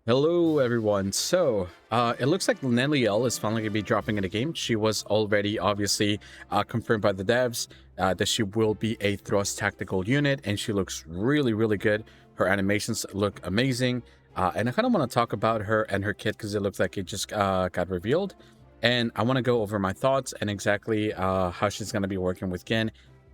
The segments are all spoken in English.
Hello everyone. It looks like Neliel is finally going to be dropping in the game. She was already obviously confirmed by the devs that she will be a thrust tactical unit, and she looks really good. Her animations look amazing, and I kind of want to talk about her and her kit because it looks like it just got revealed, and I want to go over my thoughts and exactly how she's going to be working with Gin,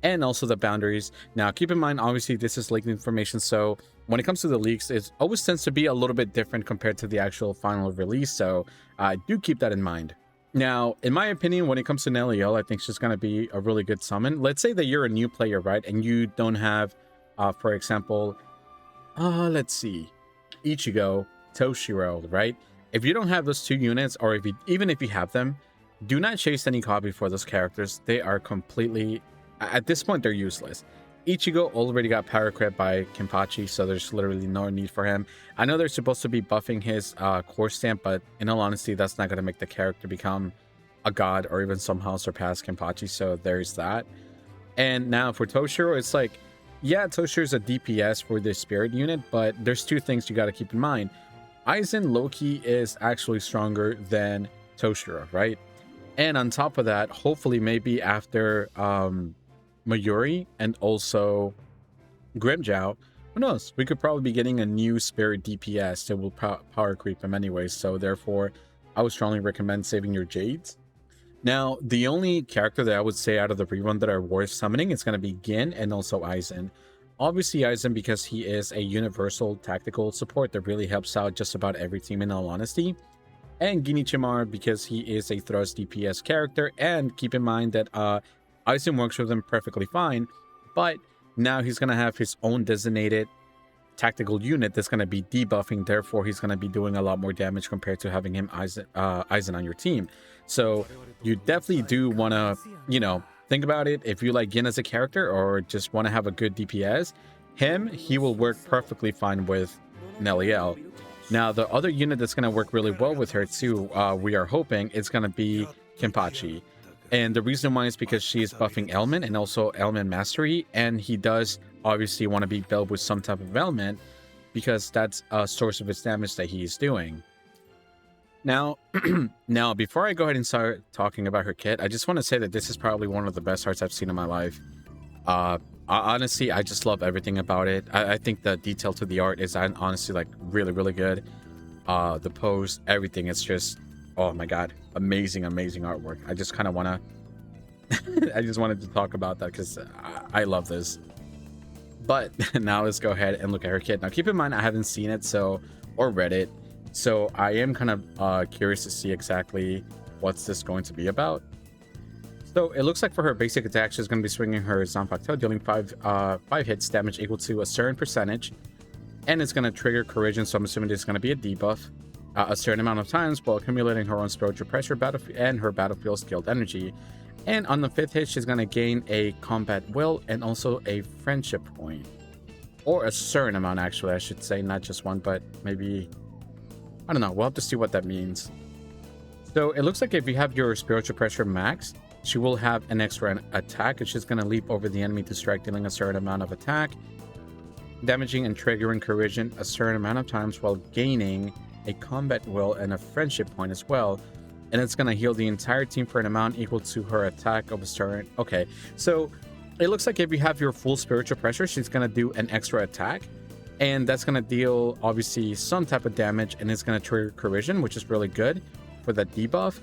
and also the boundaries. Now keep in mind, obviously this is leaked information, so when it comes to the leaks, it always tends to be a little bit different compared to the actual final release, so do keep that in mind. Now, in my opinion, when it comes to Neliel, I think she's going to be a really good summon. Let's say that you're a new player, right, and you don't have, for example, let's see, Ichigo, Toshiro, right? If you don't have those two units, or even if you have them, do not chase any copy for those characters. They are completely, at this point, they're useless. Ichigo already got power crept by Kenpachi, so there's literally no need for him. I know they're supposed to be buffing his core stamp, but in all honesty, that's not going to make the character become a god or even somehow surpass Kenpachi, so there's that. And now for Toshiro, it's like, yeah, Toshiro's a DPS for the spirit unit, but there's two things you got to keep in mind. Aizen Loki is actually stronger than Toshiro, right? And on top of that, hopefully maybe after Mayuri and also Grimjow, who knows, we could probably be getting a new spirit DPS that will power creep him anyways, so therefore I would strongly recommend saving your Jades. Now, the only character that I would say out of the rerun that are worth summoning is going to be Gin and also Aizen. Obviously Aizen because he is a universal tactical support that really helps out just about every team in all honesty, and Ginichimar because he is a thrust DPS character, and keep in mind that Aizen works with him perfectly fine, but now he's going to have his own designated tactical unit that's going to be debuffing, therefore he's going to be doing a lot more damage compared to having him Aizen on your team. So you definitely do want to, think about it. If you like Gin as a character or just want to have a good DPS, he will work perfectly fine with Neliel. Now, the other unit that's going to work really well with her too, we are hoping, is going to be Kenpachi. And the reason why is because she is buffing Element and also Element Mastery, and he does obviously want to be built with some type of element because that's a source of his damage that he is doing. Now, before I go ahead and start talking about her kit, I just want to say that this is probably one of the best arts I've seen in my life. Honestly, I just love everything about it. I think the detail to the art is honestly like really good. The pose, everything, it's just, oh my god, amazing artwork. I just kind of want to I just wanted to talk about that because I love this. But now let's go ahead and look at her kit. Now keep in mind I haven't seen it or read it, so I am kind of curious to see exactly what's this going to be about. So it looks like for her basic attack, she's going to be swinging her Zanpakuto, dealing 5 hits, damage equal to a certain percentage, and it's going to trigger Corrosion, so I'm assuming it's going to be a debuff a certain amount of times while accumulating her own spiritual pressure and her battlefield skilled energy. And on the 5th hit, she's going to gain a combat will and also a friendship point, or a certain amount, actually, I should say, not just one, but maybe, I don't know, we'll have to see what that means. So it looks like if you have your spiritual pressure max, she will have an extra attack, and she's going to leap over the enemy to strike, dealing a certain amount of attack, damaging and triggering Corrosion a certain amount of times while gaining a combat will and a friendship point as well, and it's going to heal the entire team for an amount equal to her attack of a certain. Okay, so it looks like if you have your full spiritual pressure, she's going to do an extra attack, and that's going to deal obviously some type of damage, and it's going to trigger Corrosion, which is really good for that debuff,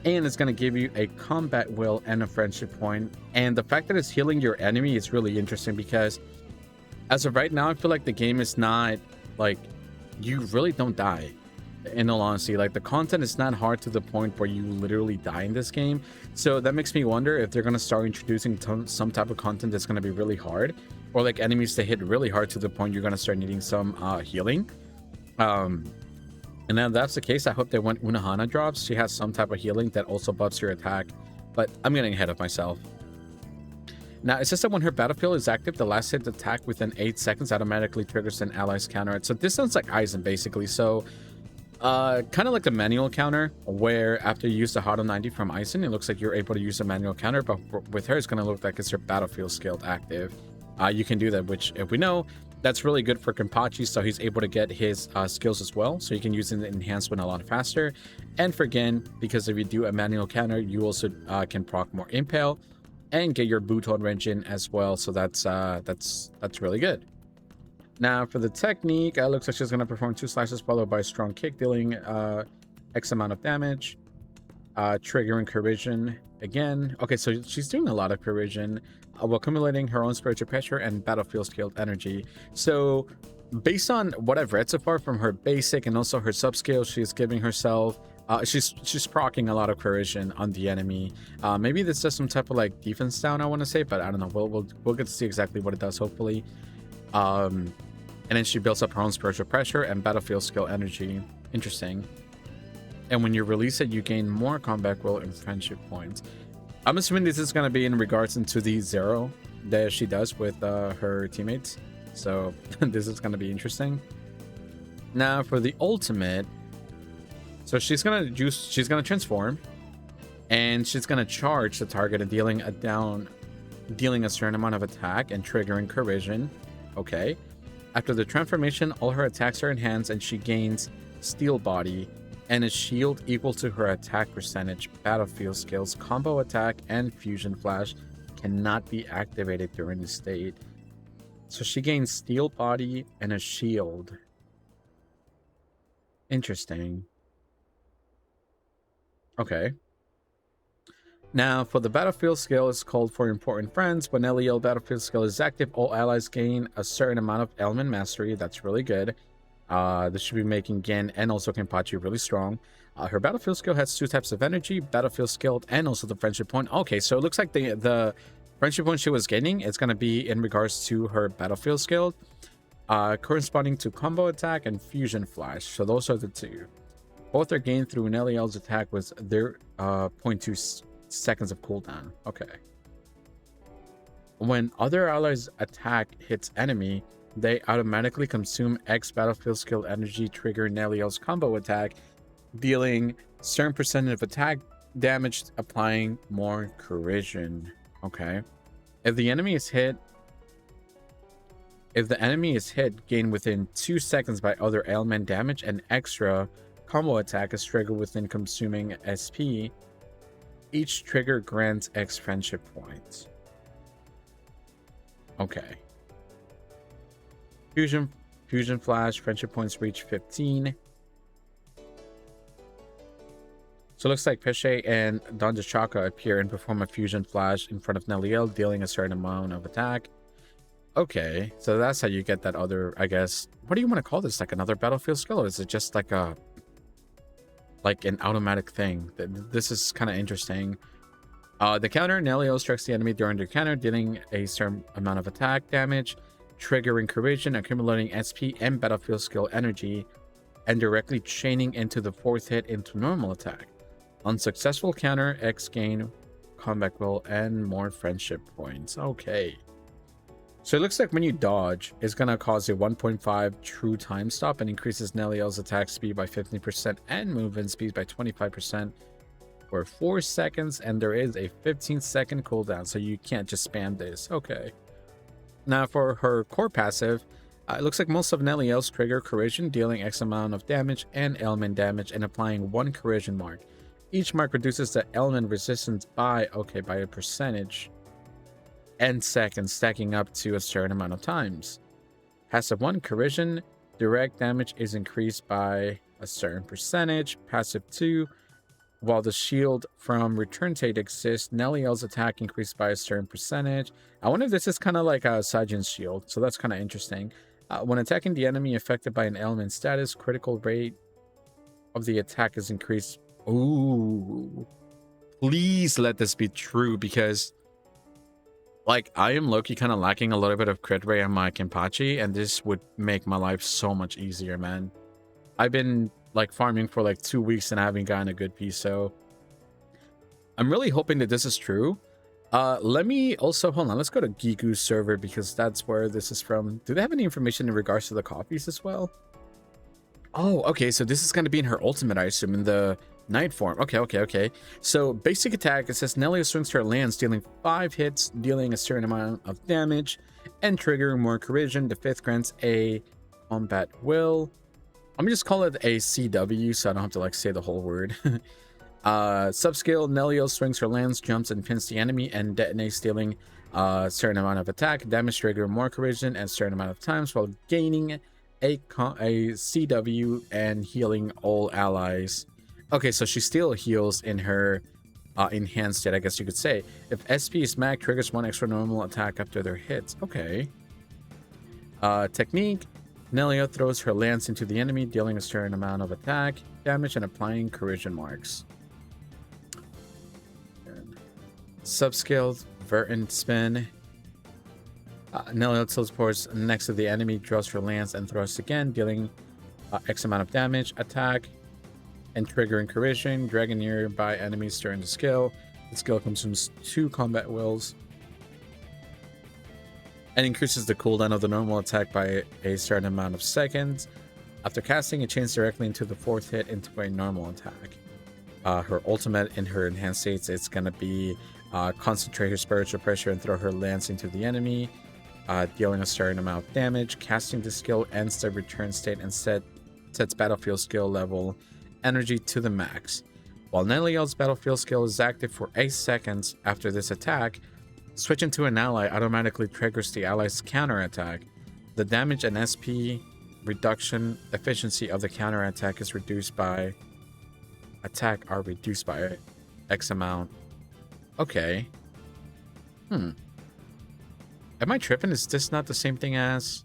and it's going to give you a combat will and a friendship point. And the fact that it's healing your enemy is really interesting because as of right now, I feel like the game is not like, you really don't die. In all honesty, like the content is not hard to the point where you literally die in this game, so that makes me wonder if they're going to start introducing some type of content that's going to be really hard, or like enemies that hit really hard to the point you're going to start needing some healing. And if that's the case, I hope that when Unohana drops, she has some type of healing that also buffs your attack, but I'm getting ahead of myself. Now, it says that when her battlefield is active, the last hit attack within 8 seconds automatically triggers an ally's counter it. So this sounds like Aizen basically. So kind of like the manual counter, where after you use the Hado 90 from Aizen, it looks like you're able to use a manual counter, but with her, it's going to look like it's her battlefield skilled active. You can do that, which, if we know, That's really good for Kenpachi, so he's able to get his skills as well, so you can use an enhancement a lot faster. And for Gen, because if you do a manual counter, you also can proc more Impale and get your Buton Renjin as well, so that's really good. Now for the technique, it looks like she's going to perform 2 slashes followed by a strong kick, dealing X amount of damage, triggering Corrosion again. Okay, so she's doing a lot of Corrosion while accumulating her own spiritual pressure and battlefield scaled energy. So based on what I've read so far from her basic and also her subscale, she's giving herself she's proccing a lot of Corrosion on the enemy. Maybe this does some type of like defense down, I want to say, but I don't know. We'll get to see exactly what it does, hopefully. And then she builds up her own spiritual pressure and battlefield skill energy. Interesting. And when you release it, you gain more combat will and friendship points. I'm assuming this is going to be in regards into the 0 that she does with her teammates. So this is going to be interesting. Now for the ultimate. So she's going to transform. And she's going to charge the target and dealing a certain amount of attack and triggering Corrosion. Okay. After the transformation, all her attacks are enhanced and she gains Steel Body and a shield equal to her attack percentage. Battlefield skills, combo attack, and fusion flash cannot be activated during the state. So she gains Steel Body and a shield. Interesting. Okay. Now, for the battlefield skill, it's called for important friends. When Neliel battlefield skill is active, all allies gain a certain amount of element mastery. That's really good. This should be making Gen and also Kenpachi really strong. Her battlefield skill has 2 types of energy, battlefield skill, and also the friendship point. Okay, so it looks like the friendship point she was gaining, it's going to be in regards to her battlefield skill, corresponding to combo attack and fusion flash. So those are the 2. Both are gained through Neliel's attack with their 0.2 seconds of cooldown. Okay. When other allies attack hits enemy, they automatically consume X battlefield skill energy, trigger Neliel's combo attack, dealing certain percentage of attack damage, applying more corrosion. Okay. If the enemy is hit, gain within 2 seconds by other ailment damage, and extra combo attack is triggered within consuming SP. Each trigger grants X friendship points. Okay. Fusion flash, friendship points reach 15. So it looks like Pesce and Donjachaka appear and perform a fusion flash in front of Neliel, dealing a certain amount of attack. Okay, so that's how you get that other, I guess, what do you want to call this? Like another battlefield skill, or is it just like an automatic thing? This is kind of interesting. The counter, Neliel strikes the enemy during their counter, dealing a certain amount of attack damage, triggering corrosion, accumulating SP and battlefield skill energy, and directly chaining into the 4th hit into normal attack. Unsuccessful counter, X gain combat will and more friendship points. Okay. So it looks like when you dodge, it's going to cause a 1.5 true time stop and increases Neliel's attack speed by 15% and movement speed by 25% for 4 seconds, and there is a 15-second cooldown, so you can't just spam this. Okay. Now for her core passive, it looks like most of Neliel's trigger corrosion, dealing X amount of damage and element damage and applying 1 corrosion mark. Each mark reduces the element resistance by a percentage and seconds, stacking up to a certain amount of times. Passive 1, corrosion, direct damage is increased by a certain percentage. Passive 2, while the shield from return state exists, Neliel's attack increased by a certain percentage. I wonder if this is kind of like a Sajin's shield, so that's kind of interesting. When attacking the enemy affected by an element status, critical rate of the attack is increased. Ooh, please let this be true, because like I am low-key kind of lacking a little bit of crit rate on my Kenpachi, and this would make my life so much easier, man. I've been like farming for like 2 weeks and I haven't gotten a good piece, so I'm really hoping that this is true. Let me also, hold on, let's go to Gigu's server, because that's where this is from. Do they have any information in regards to the copies as well? Oh, okay, so this is going to be in her ultimate, I assume, in the Night form. Okay. So basic attack, it says Neliel swings her lance, dealing 5 hits, dealing a certain amount of damage, and triggering more corrosion. The 5th grants a combat will. Let me just call it a CW so I don't have to like say the whole word. Subskill, Neliel swings her lance, jumps and pins the enemy, and detonates, dealing a certain amount of attack, damage, trigger more corrosion, and a certain amount of times while gaining a CW and healing all allies. Okay, so she still heals in her enhanced state, I guess you could say. If SP is max, triggers 1 extra normal attack after their hits. Okay. Technique. Neliel throws her lance into the enemy, dealing a certain amount of attack, damage, and applying corrosion marks. Subskill, Verdant Spin. Neliel teleports next to the enemy, draws her lance, and throws again, dealing X amount of damage, attack, and triggering corrosion. Dragging nearby enemies during the skill. The skill consumes 2 combat wills and increases the cooldown of the normal attack by a certain amount of seconds. After casting, it chains directly into the 4th hit into a normal attack. Her ultimate in her enhanced states, it's going to be concentrate her spiritual pressure and throw her lance into the enemy, dealing a certain amount of damage. Casting the skill ends the return state and sets battlefield skill level energy to the max. While Neliel's battlefield skill is active for 8 seconds after this attack, switching to an ally automatically triggers the ally's counterattack. The damage and SP reduction efficiency of the counterattack is reduced by X amount. Okay. Am I tripping? Is this not the same thing as...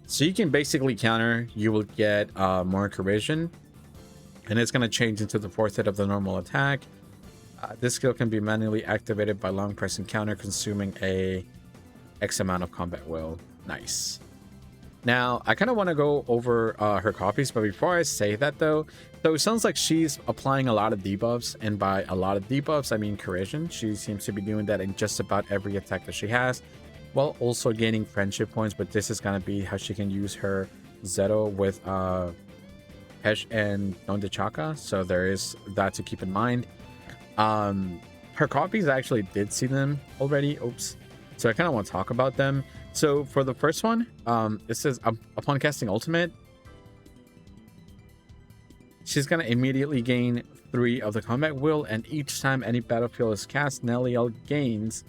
So you can basically counter, you will get more corrosion, and it's going to change into the 4th hit of the normal attack. This skill can be manually activated by long pressing counter, consuming a X amount of combat will. Nice. Now, I kind of want to go over her copies, but before I say that though, so it sounds like she's applying a lot of debuffs, and by a lot of debuffs, I mean corrosion. She seems to be doing that in just about every attack that she has, while also gaining friendship points, but this is going to be how she can use her Zeto with Hesh and Nondechaka, so there is that to keep in mind. Her copies, I actually did see them already. Oops. So I kind of want to talk about them. So for the first one, it says upon casting ultimate, she's going to immediately gain 3 of the combat will, and each time any battlefield is cast, Neliel gains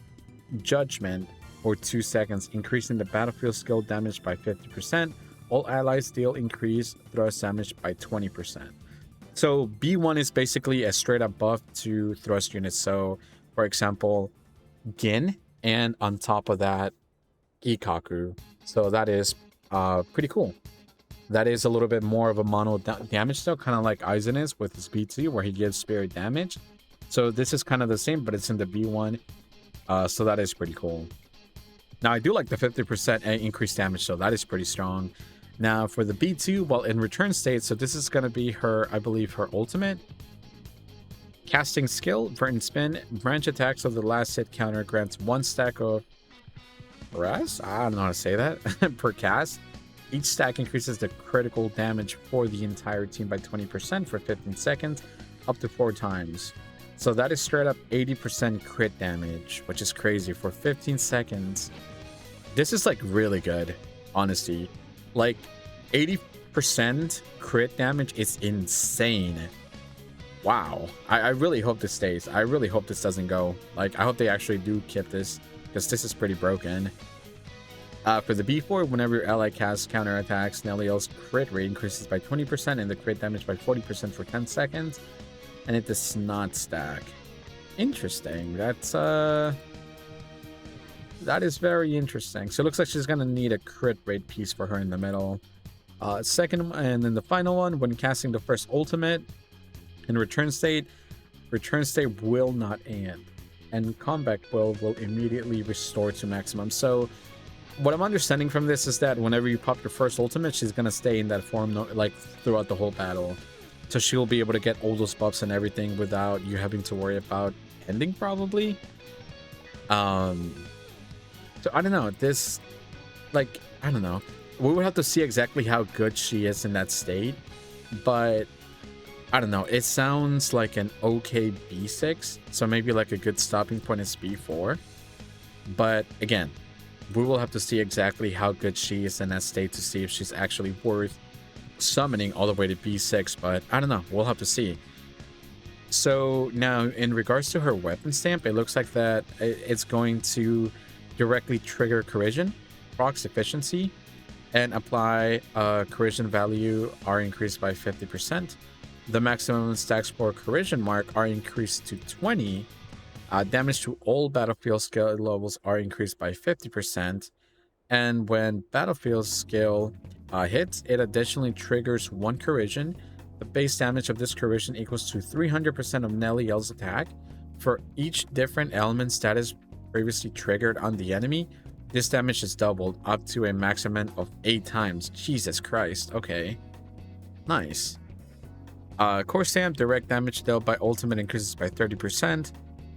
judgment for 2 seconds, increasing the battlefield skill damage by 50%. All allies deal increased thrust damage by 20%. So B1 is basically a straight up buff to thrust units. So for example, Gin, and on top of that, Ikaku. So that is pretty cool. That is a little bit more of a mono damage though, kind of like Aizen is with his B2, where he gives spirit damage. So this is kind of the same, but it's in the B1. So that is pretty cool. Now I do like the 50% increased damage, so that is pretty strong. Now for the B2, well, in return state, so this is going to be her, I believe, her ultimate. Casting skill, Verdant Spin, branch attacks of the last hit counter grants 1 stack of Raz? I don't know how to say that. Per cast. Each stack increases the critical damage for the entire team by 20% for 15 seconds, up to 4 times. So that is straight up 80% crit damage, which is crazy for 15 seconds. This is like really good, honestly. Like 80% crit damage is insane. Wow. I really hope this stays. I really hope this doesn't go. Like, I hope they actually do keep this, because this is pretty broken. For the B4, whenever your ally casts counterattacks, Neliel's crit rate increases by 20% and the crit damage by 40% for 10 seconds. And it does not stack. Interesting. That is very interesting. So it looks like she's gonna need a crit rate piece for her in the middle. Second, and then the final one, when casting the first ultimate in return state will not end, and combat will immediately restore to maximum. So what I'm understanding from this is that whenever you pop your first ultimate, she's gonna stay in that form like throughout the whole battle. So she'll be able to get all those buffs and everything without you having to worry about ending, probably. So I don't know. This, like, I don't know. We would have to see exactly how good she is in that state. But I don't know. It sounds like an okay B6, so maybe like a good stopping point is B4. But again, we will have to see exactly how good she is in that state to see if she's actually worth summoning all the way to B6. But I don't know. We'll have to see. So now, in regards to her weapon stamp, it looks like that it's going to directly trigger Corrosion, procs efficiency, and apply Corrosion value are increased by 50%. The maximum stacks for Corrosion mark are increased to 20. Damage to all battlefield skill levels are increased by 50%. And when battlefield skill hits, it additionally triggers 1 Corrosion. The base damage of this Corrosion equals to 300% of Neliel's attack. For each different element status previously triggered on the enemy, this damage is doubled up to a maximum of 8 times. Jesus Christ. Okay. Nice. Core stamp, direct damage dealt by ultimate increases by 30%.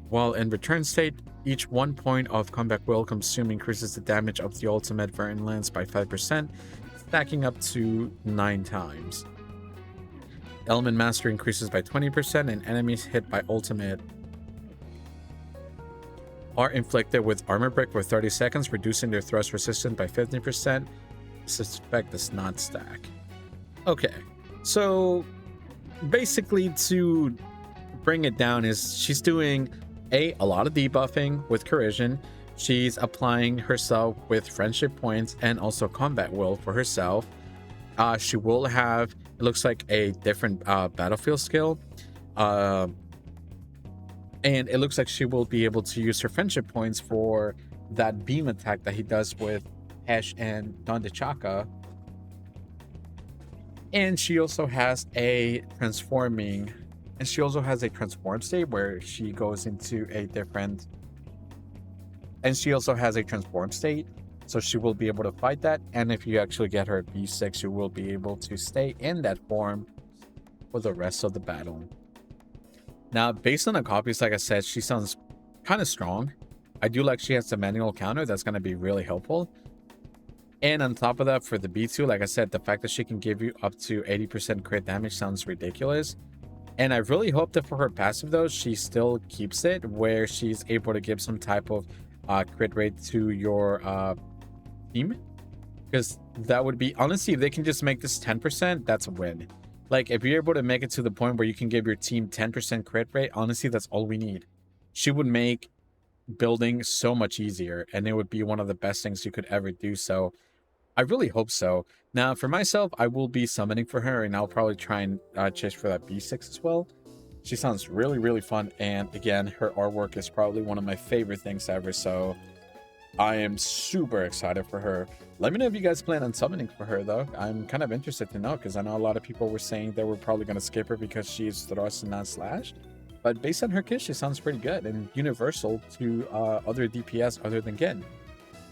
While in return state, each 1 point of combat will consume increases the damage of the ultimate variant lands by 5%, stacking up to 9 times. Element Master increases by 20%, and enemies hit by ultimate are inflicted with Armor Break for 30 seconds, reducing their thrust resistance by 15%. This effect does not stack. Okay, so basically to bring it down is she's doing a lot of debuffing with Corrosion. She's applying herself with friendship points and also combat will for herself. She will have, it looks like, a different battlefield skill. And it looks like she will be able to use her friendship points for that beam attack that he does with Hesh and Don Chaka. And she also has a transform state where she goes into a different, and she also has a transform state, so she will be able to fight that. And if you actually get her at B6, you will be able to stay in that form for the rest of the battle. Now, based on the copies, like I said, she sounds kind of strong. I do like she has the manual counter. That's going to be really helpful. And on top of that, for the B2, like I said, the fact that she can give you up to 80% crit damage sounds ridiculous. And I really hope that for her passive, though, she still keeps it where she's able to give some type of crit rate to your team. Because that would be, honestly, if they can just make this 10%, that's a win. Like, if you're able to make it to the point where you can give your team 10% crit rate, honestly, that's all we need. She would make building so much easier, and it would be one of the best things you could ever do. So I really hope so. Now, for myself, I will be summoning for her, and I'll probably try and chase for that B6 as well. She sounds really, really fun, and again, her artwork is probably one of my favorite things ever, so I am super excited for her. Let me know if you guys plan on summoning for her, though. I'm kind of interested to know, because I know a lot of people were saying they were probably going to skip her because she's thrust and not slash. But based on her kit, she sounds pretty good and universal to other DPS other than Gen.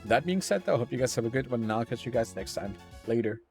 That being said, though, I hope you guys have a good one, and I'll catch you guys next time. Later.